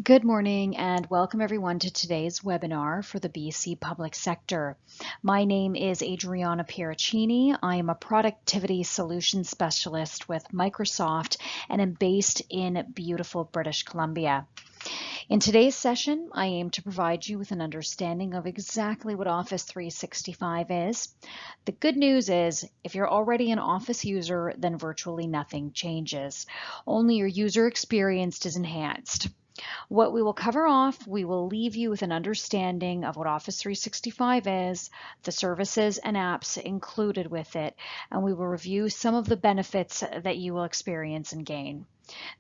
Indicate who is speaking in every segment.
Speaker 1: Good morning and welcome everyone to today's webinar for the BC Public Sector. My name is Adriana Piericini. I am a Productivity Solutions Specialist with Microsoft and am based in beautiful British Columbia. In today's session, I aim to provide you with an understanding of exactly what Office 365 is. The good news is, if you're already an Office user, then virtually nothing changes. Only your user experience is enhanced. What we will cover off, we will leave you with an understanding of what Office 365 is, the services and apps included with it, and we will review some of the benefits that you will experience and gain.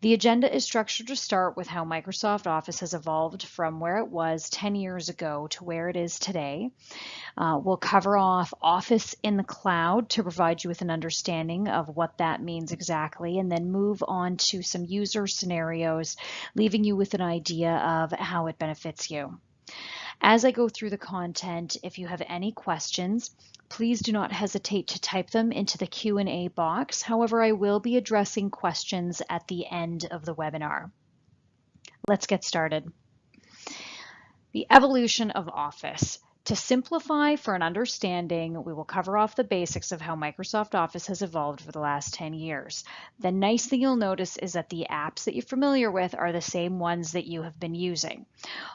Speaker 1: The agenda is structured to start with how Microsoft Office has evolved from where it was 10 years ago to where it is today. We'll cover off Office in the cloud to provide you with an understanding of what that means exactly, and then move on to some user scenarios, leaving you with an idea of how it benefits you. As I go through the content, if you have any questions, please do not hesitate to type them into the Q&A box. However, I will be addressing questions at the end of the webinar. Let's get started. The evolution of Office. To simplify for an understanding, we will cover off the basics of how Microsoft Office has evolved for the last 10 years. The nice thing you'll notice is that the apps that you're familiar with are the same ones that you have been using,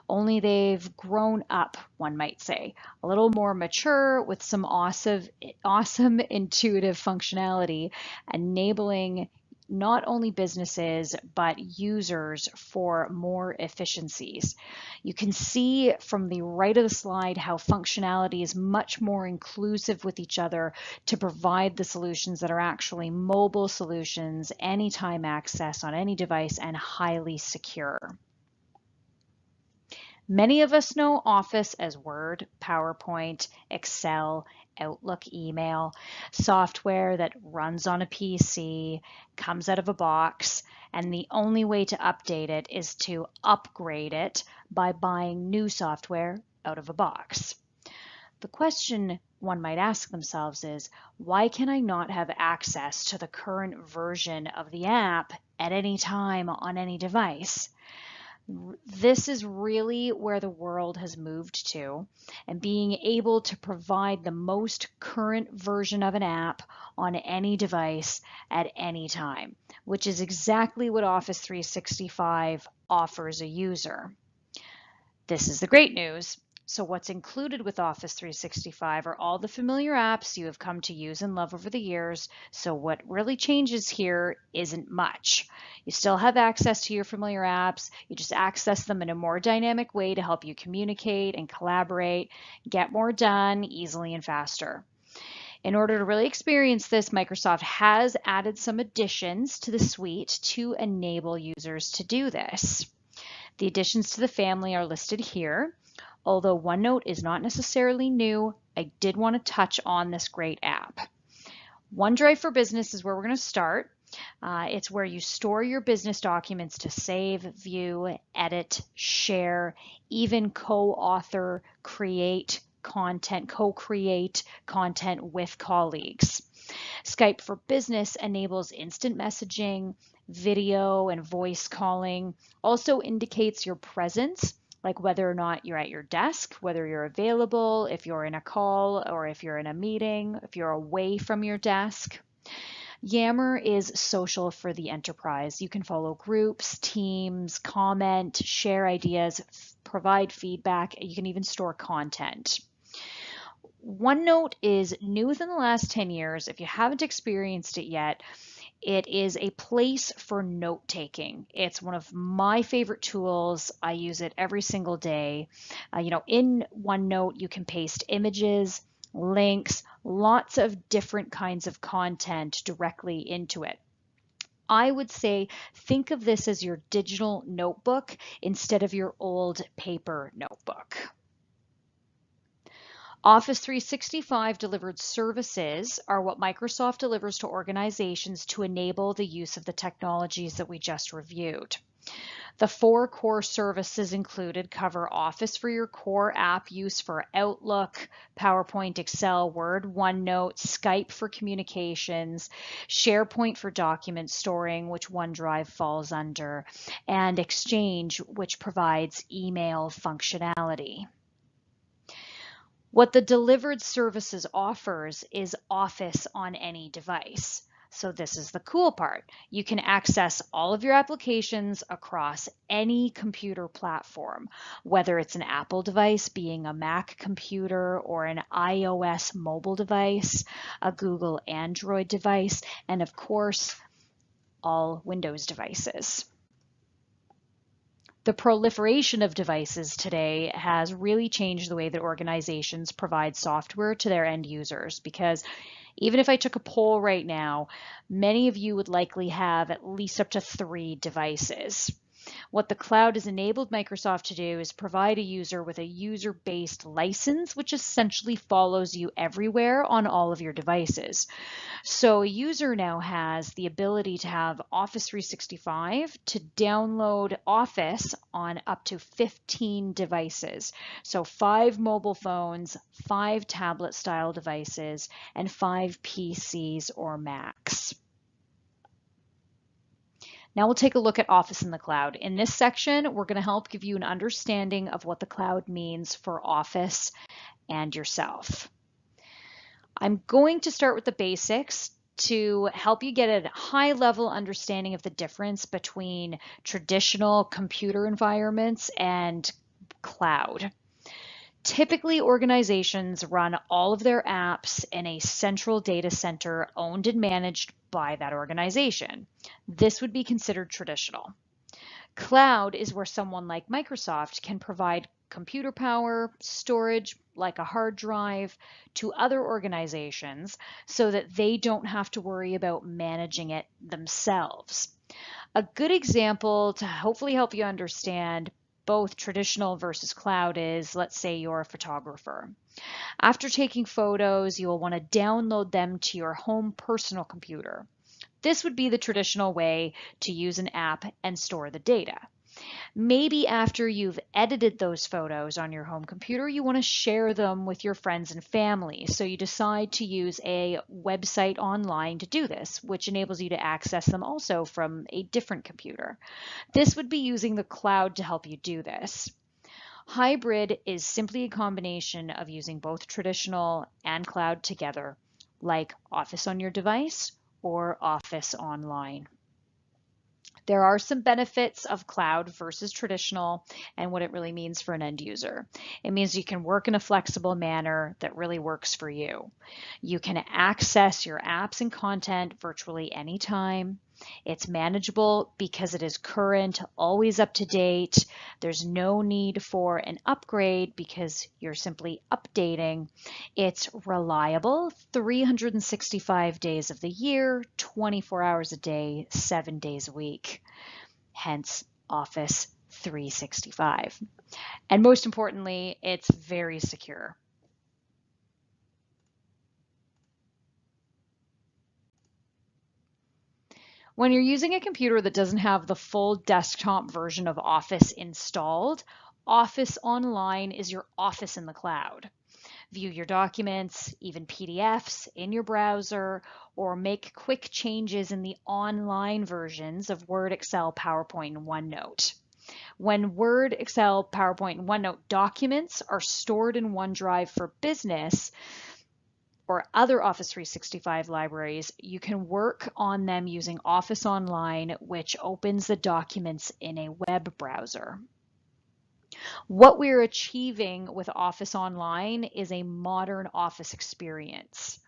Speaker 1: only they've grown up, one might say, a little more mature with some awesome intuitive functionality, enabling not only businesses, but users for more efficiencies. You can see from the right of the slide how functionality is much more inclusive with each other to provide the solutions that are actually mobile solutions, anytime access on any device, and highly secure. Many of us know Office as Word, PowerPoint, Excel, Outlook, email, software that runs on a PC, comes out of a box, and the only way to update it is to upgrade it by buying new software out of a box. The question one might ask themselves is, why can I not have access to the current version of the app at any time on any device? This is really where the world has moved to, and being able to provide the most current version of an app on any device at any time, which is exactly what Office 365 offers a user. This is the great news. So what's included with Office 365 are all the familiar apps you have come to use and love over the years. So what really changes here isn't much. You still have access to your familiar apps. You just access them in a more dynamic way to help you communicate and collaborate, get more done easily and faster. In order to really experience this, Microsoft has added some additions to the suite to enable users to do this. The additions to the family are listed here. Although OneNote is not necessarily new, I did want to touch on this great app. OneDrive for Business is where we're going to start. It's where you store your business documents to save, view, edit, share, even co-author, create content, co-create content with colleagues. Skype for Business enables instant messaging, video, and voice calling. Also indicates your presence, like whether or not you're at your desk, whether you're available, if you're in a call or if you're in a meeting, if you're away from your desk. Yammer is social for the enterprise. You can follow groups, teams, comment, share ideas, provide feedback. You can even store content. OneNote is new within the last 10 years. If you haven't experienced it yet, it is a place for note-taking. It's one of my favorite tools. I use it every single day. In OneNote, you can paste images, links, lots of different kinds of content directly into it. I would say think of this as your digital notebook instead of your old paper notebook. Office 365 delivered services are what Microsoft delivers to organizations to enable the use of the technologies that we just reviewed. The 4 core services included cover Office for your core app use for Outlook, PowerPoint, Excel, Word, OneNote, Skype for communications, SharePoint for document storing, which OneDrive falls under, and Exchange, which provides email functionality. What the delivered services offers is Office on any device. So this is the cool part. You can access all of your applications across any computer platform, whether it's an Apple device being a Mac computer or an iOS mobile device, a Google Android device, and of course, all Windows devices. The proliferation of devices today has really changed the way that organizations provide software to their end users, because even if I took a poll right now, many of you would likely have at least up to 3 devices. What the cloud has enabled Microsoft to do is provide a user with a user-based license, which essentially follows you everywhere on all of your devices. So a user now has the ability to have Office 365 to download Office on up to 15 devices. So 5 mobile phones, 5 tablet style devices, and 5 PCs or Macs. Now we'll take a look at Office in the cloud. In this section, we're going to help give you an understanding of what the cloud means for Office and yourself. I'm going to start with the basics to help you get a high-level understanding of the difference between traditional computer environments and cloud. Typically, organizations run all of their apps in a central data center owned and managed by that organization. This would be considered traditional. Cloud is where someone like Microsoft can provide computer power, storage like a hard drive to other organizations so that they don't have to worry about managing it themselves. A good example to hopefully help you understand both traditional versus cloud is, let's say you're a photographer. After taking photos, you'll want to download them to your home personal computer. This would be the traditional way to use an app and store the data. Maybe after you've edited those photos on your home computer, you want to share them with your friends and family. So you decide to use a website online to do this, which enables you to access them also from a different computer. This would be using the cloud to help you do this. Hybrid is simply a combination of using both traditional and cloud together, like Office on your device or Office online. There are some benefits of cloud versus traditional and what it really means for an end user. It means you can work in a flexible manner that really works for you. You can access your apps and content virtually anytime. It's manageable because it is current, always up to date. There's no need for an upgrade because you're simply updating. It's reliable 365 days of the year, 24 hours a day, 7 days a week. Hence Office 365. And most importantly, it's very secure. When you're using a computer that doesn't have the full desktop version of Office installed, Office Online is your Office in the cloud. View your documents, even PDFs, in your browser, or make quick changes in the online versions of Word, Excel, PowerPoint, and OneNote. When Word, Excel, PowerPoint, and OneNote documents are stored in OneDrive for Business, or other Office 365 libraries, you can work on them using Office Online, which opens the documents in a web browser. What we're achieving with Office Online is a modern Office experience.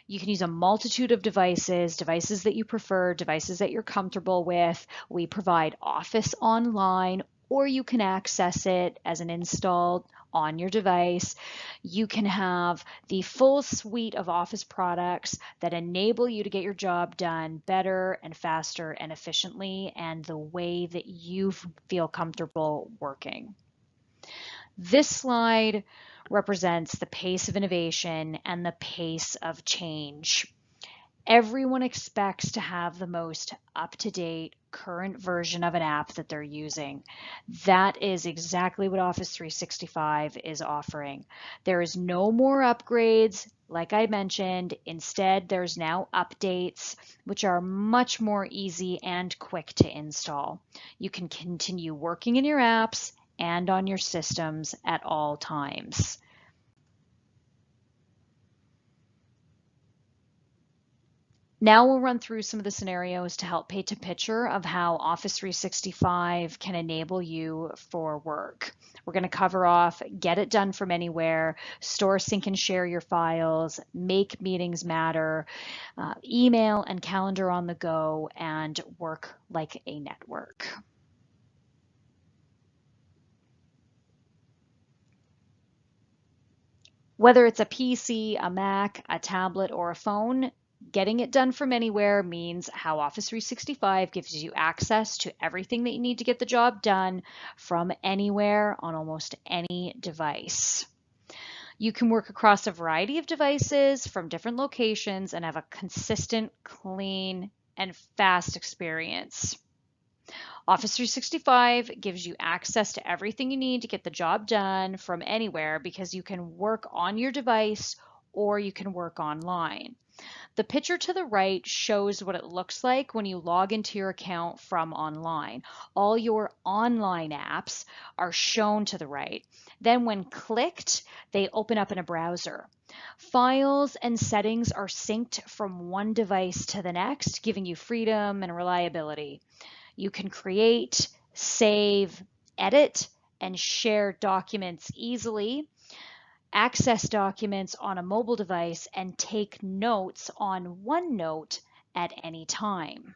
Speaker 1: You can use a multitude of devices that you prefer, devices that you're comfortable with. We provide Office Online, or you can access it as an install on your device. You can have the full suite of Office products that enable you to get your job done better and faster and efficiently and the way that you feel comfortable working. This slide represents the pace of innovation and the pace of change. Everyone expects to have the most up-to-date, current version of an app that they're using. That is exactly what Office 365 is offering. There is no more upgrades, like I mentioned. Instead, there's now updates, which are much more easy and quick to install. You can continue working in your apps and on your systems at all times. Now we'll run through some of the scenarios to help paint a picture of how Office 365 can enable you for work. We're going to cover off get it done from anywhere, store, sync, and share your files, make meetings matter, email and calendar on the go, and work like a network. Whether it's a PC, a Mac, a tablet, or a phone, getting it done from anywhere means how Office 365 gives you access to everything that you need to get the job done from anywhere on almost any device. You can work across a variety of devices from different locations and have a consistent, clean, and fast experience. Office 365 gives you access to everything you need to get the job done from anywhere because you can work on your device or you can work online. The picture to the right shows what it looks like when you log into your account from online. All your online apps are shown to the right. Then when clicked, they open up in a browser. Files and settings are synced from one device to the next, giving you freedom and reliability. You can create, save, edit, and share documents easily, access documents on a mobile device, and take notes on OneNote at any time.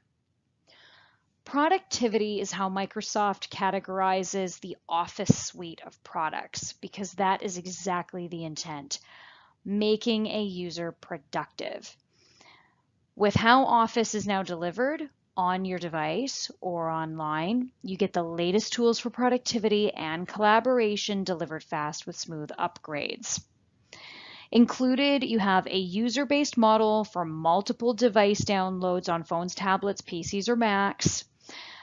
Speaker 1: Productivity is how Microsoft categorizes the Office suite of products because that is exactly the intent, making a user productive. With how Office is now delivered, on your device or online, you get the latest tools for productivity and collaboration delivered fast with smooth upgrades. Included, you have a user-based model for multiple device downloads on phones, tablets, PCs, or Macs.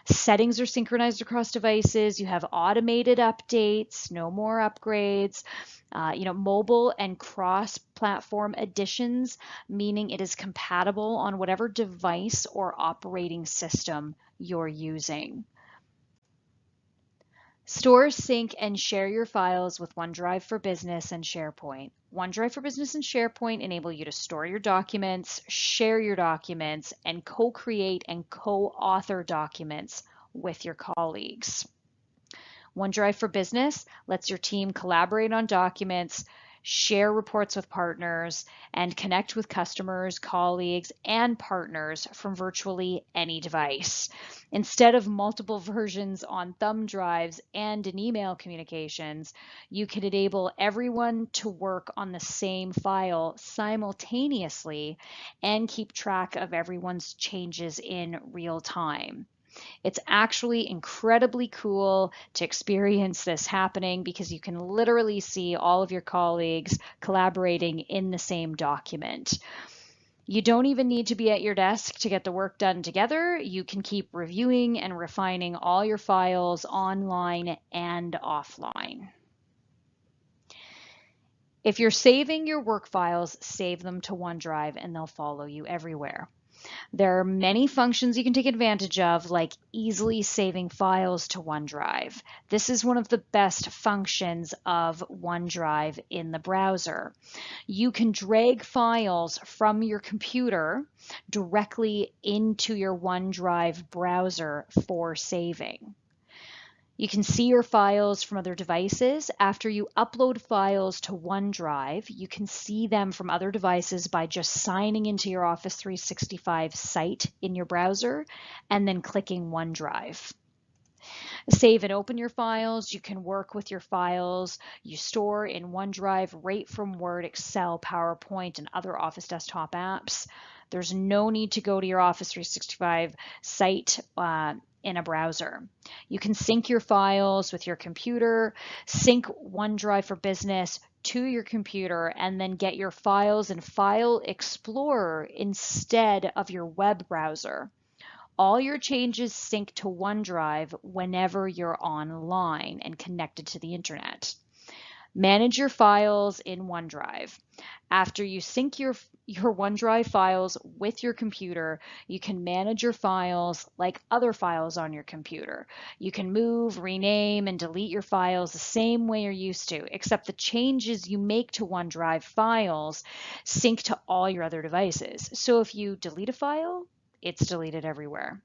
Speaker 1: Settings are synchronized across devices. You have automated updates, no more upgrades. Mobile and cross-platform additions, meaning it is compatible on whatever device or operating system you're using. Store, sync, and share your files with OneDrive for Business and SharePoint. OneDrive for Business and SharePoint enable you to store your documents, share your documents, and co-create and co-author documents with your colleagues. OneDrive for Business lets your team collaborate on documents, share reports with partners, and connect with customers, colleagues, and partners from virtually any device. Instead of multiple versions on thumb drives and in email communications, you can enable everyone to work on the same file simultaneously and keep track of everyone's changes in real time. It's actually incredibly cool to experience this happening because you can literally see all of your colleagues collaborating in the same document. You don't even need to be at your desk to get the work done together. You can keep reviewing and refining all your files online and offline. If you're saving your work files, save them to OneDrive and they'll follow you everywhere. There are many functions you can take advantage of, like easily saving files to OneDrive. This is one of the best functions of OneDrive in the browser. You can drag files from your computer directly into your OneDrive browser for saving. You can see your files from other devices. After you upload files to OneDrive, you can see them from other devices by just signing into your Office 365 site in your browser and then clicking OneDrive. Save and open your files. You can work with your files you store in OneDrive right from Word, Excel, PowerPoint, and other Office desktop apps. There's no need to go to your Office 365 site in a browser. You can sync your files with your computer, sync OneDrive for Business to your computer, and then get your files in File Explorer instead of your web browser. All your changes sync to OneDrive whenever you're online and connected to the internet. Manage your files in OneDrive. After you sync your OneDrive files with your computer, you can manage your files like other files on your computer. You can move, rename, and delete your files the same way you're used to, except the changes you make to OneDrive files sync to all your other devices. So if you delete a file, it's deleted everywhere.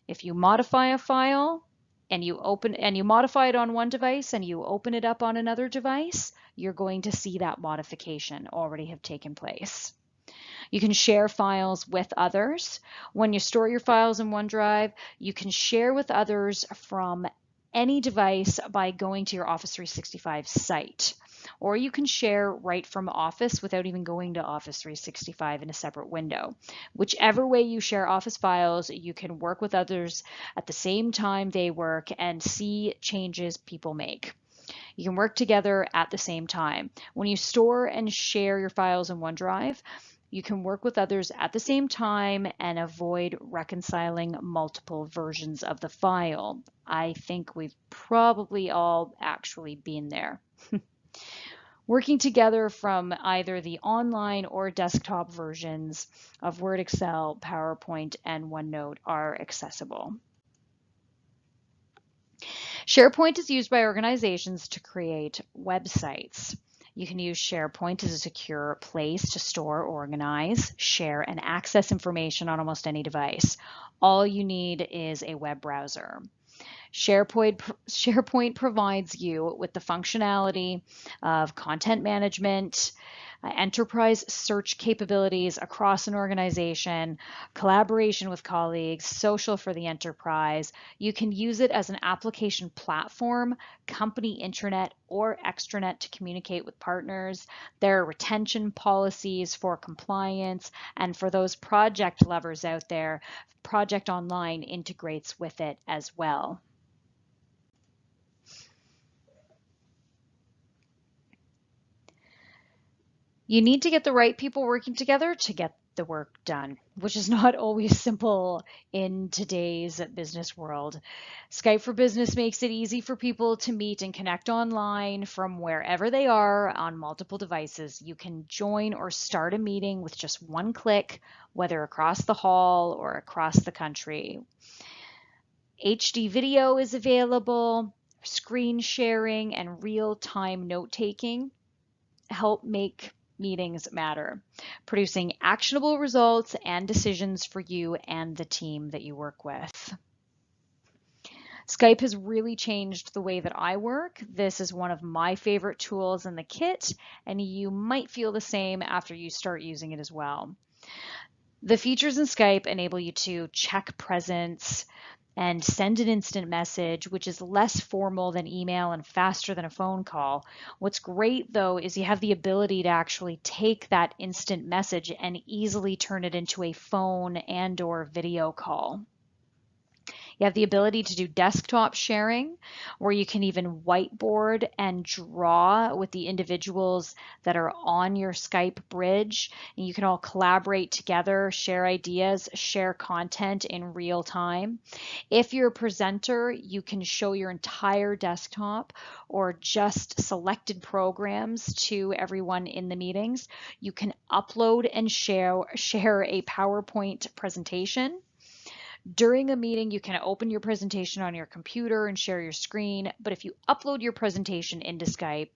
Speaker 1: If you modify a file, and you modify it on one device and you open it up on another device, you're going to see that modification already have taken place. You can share files with others. When you store your files in OneDrive, you can share with others from any device by going to your Office 365 site. Or you can share right from Office without even going to Office 365 in a separate window. Whichever way you share Office files, you can work with others at the same time they work and see changes people make. You can work together at the same time. When you store and share your files in OneDrive, you can work with others at the same time and avoid reconciling multiple versions of the file. I think we've probably all actually been there. Working together from either the online or desktop versions of Word, Excel, PowerPoint, and OneNote are accessible. SharePoint is used by organizations to create websites. You can use SharePoint as a secure place to store, organize, share, and access information on almost any device. All you need is a web browser. SharePoint provides you with the functionality of content management, enterprise search capabilities across an organization, collaboration with colleagues, social for the enterprise. You can use it as an application platform, company intranet, or extranet to communicate with partners. There are retention policies for compliance, and for those project lovers out there, Project Online integrates with it as well. You need to get the right people working together to get the work done, which is not always simple in today's business world. Skype for Business makes it easy for people to meet and connect online from wherever they are on multiple devices. You can join or start a meeting with just one click, whether across the hall or across the country. HD video is available, screen sharing and real-time note-taking help make meetings matter, producing actionable results and decisions for you and the team that you work with. Skype has really changed the way that I work. This is one of my favorite tools in the kit, and you might feel the same after you start using it as well. The features in Skype enable you to check presence and send an instant message, which is less formal than email and faster than a phone call. What's great though is you have the ability to actually take that instant message and easily turn it into a phone and or video call. You have the ability to do desktop sharing, where you can even whiteboard and draw with the individuals that are on your Skype bridge. And you can all collaborate together, share ideas, share content in real time. If you're a presenter, you can show your entire desktop or just selected programs to everyone in the meetings. You can upload and share a PowerPoint presentation. During a meeting, you can open your presentation on your computer and share your screen, but if you upload your presentation into Skype,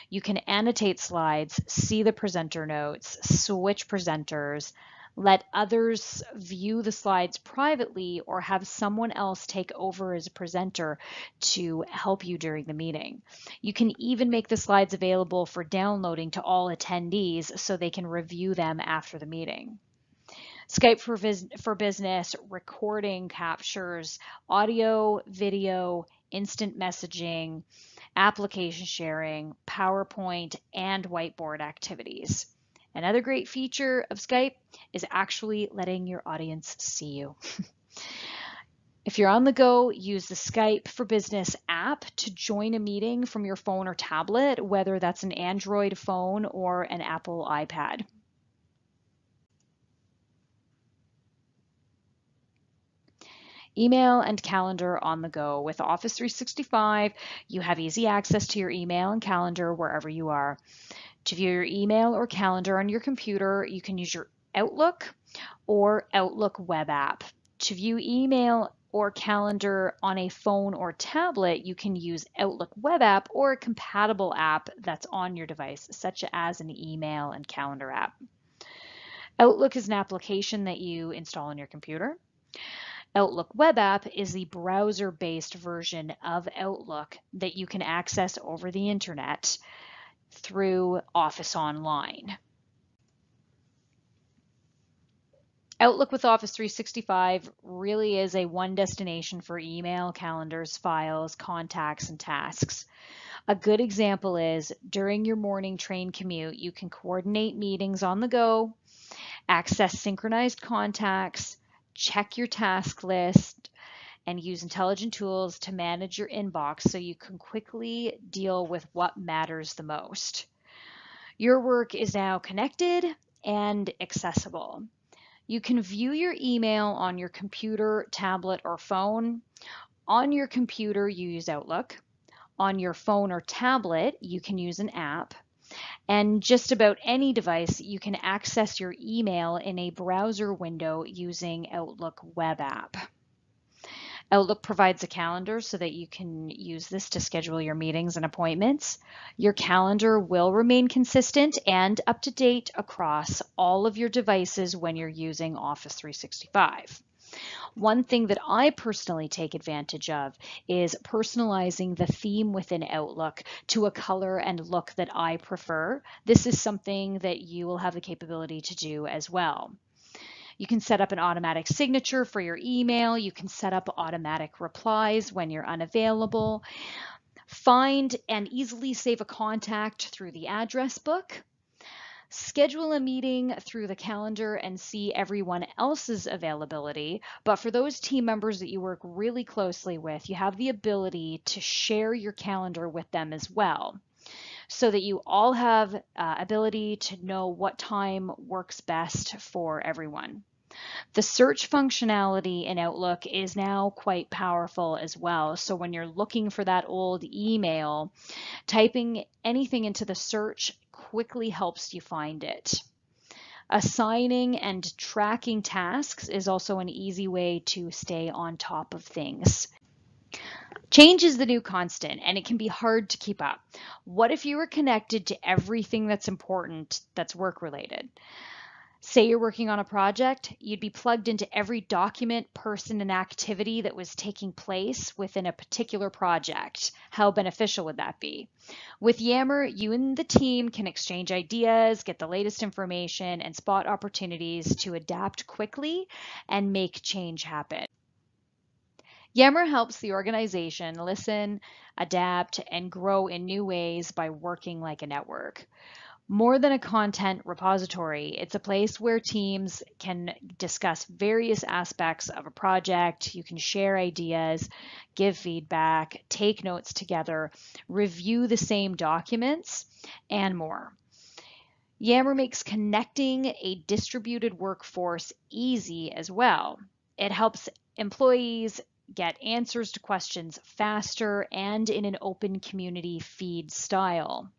Speaker 1: you can annotate slides, see the presenter notes, switch presenters, let others view the slides privately, or have someone else take over as a presenter to help you during the meeting. You can even make the slides available for downloading to all attendees so they can review them after the meeting. Skype for Business recording captures audio, video, instant messaging, application sharing, PowerPoint, and whiteboard activities. Another great feature of Skype is actually letting your audience see you. If you're on the go, use the Skype for Business app to join a meeting from your phone or tablet, whether that's an Android phone or an Apple iPad. Email and calendar on the go. With Office 365, you have easy access to your email and calendar wherever you are. To view your email or calendar on your computer, you can use your Outlook or Outlook web app. To view email or calendar on a phone or tablet, you can use Outlook web app or a compatible app that's on your device, such as an email and calendar app. Outlook is an application that you install on your computer. Outlook web app is the browser-based version of Outlook that you can access over the internet through Office Online. Outlook with Office 365 really is a one destination for email, calendars, files, contacts, and tasks. A good example is during your morning train commute, you can coordinate meetings on the go, access synchronized contacts, check your task list, and use intelligent tools to manage your inbox so you can quickly deal with what matters the most. Your work is now connected and accessible. You can view your email on your computer, tablet, or phone. On your computer, you use Outlook. On your phone or tablet, you can use an app. And just about any device, you can access your email in a browser window using Outlook web app. Outlook provides a calendar so that you can use this to schedule your meetings and appointments. Your calendar will remain consistent and up to date across all of your devices when you're using Office 365. One thing that I personally take advantage of is personalizing the theme within Outlook to a color and look that I prefer. This is something that you will have the capability to do as well. You can set up an automatic signature for your email. You can set up automatic replies when you're unavailable. Find and easily save a contact through the address book. Schedule a meeting through the calendar and see everyone else's availability. But for those team members that you work really closely with, you have the ability to share your calendar with them as well, so that you all have ability to know what time works best for everyone. The search functionality in Outlook is now quite powerful as well. So when you're looking for that old email, typing anything into the search quickly helps you find it. Assigning and tracking tasks is also an easy way to stay on top of things. Change is the new constant, and it can be hard to keep up. What if you were connected to everything that's important that's work-related? Say you're working on a project, you'd be plugged into every document, person, and activity that was taking place within a particular project. How beneficial would that be? With Yammer, you and the team can exchange ideas, get the latest information, and spot opportunities to adapt quickly and make change happen. Yammer helps the organization listen, adapt, and grow in new ways by working like a network. More than a content repository, it's a place where teams can discuss various aspects of a project. You can share ideas, give feedback, take notes together, review the same documents, and more. Yammer makes connecting a distributed workforce easy as well. It helps employees get answers to questions faster and in an open community feed style.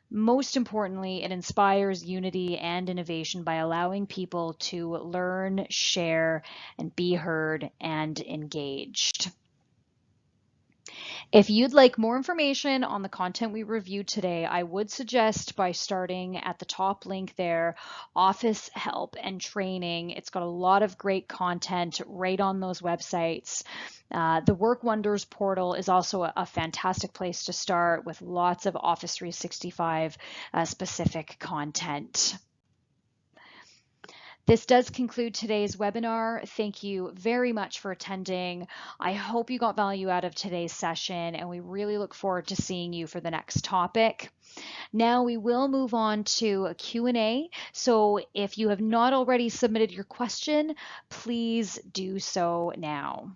Speaker 1: Most importantly, it inspires unity and innovation by allowing people to learn, share, and be heard and engaged. If you'd like more information on the content we reviewed today, I would suggest by starting at the top link there, Office Help and Training. It's got a lot of great content right on those websites. The Work Wonders portal is also a fantastic place to start with lots of Office 365 specific content. This does conclude today's webinar. Thank you very much for attending. I hope you got value out of today's session, and we really look forward to seeing you for the next topic. Now we will move on to a Q&A. So if you have not already submitted your question, please do so now.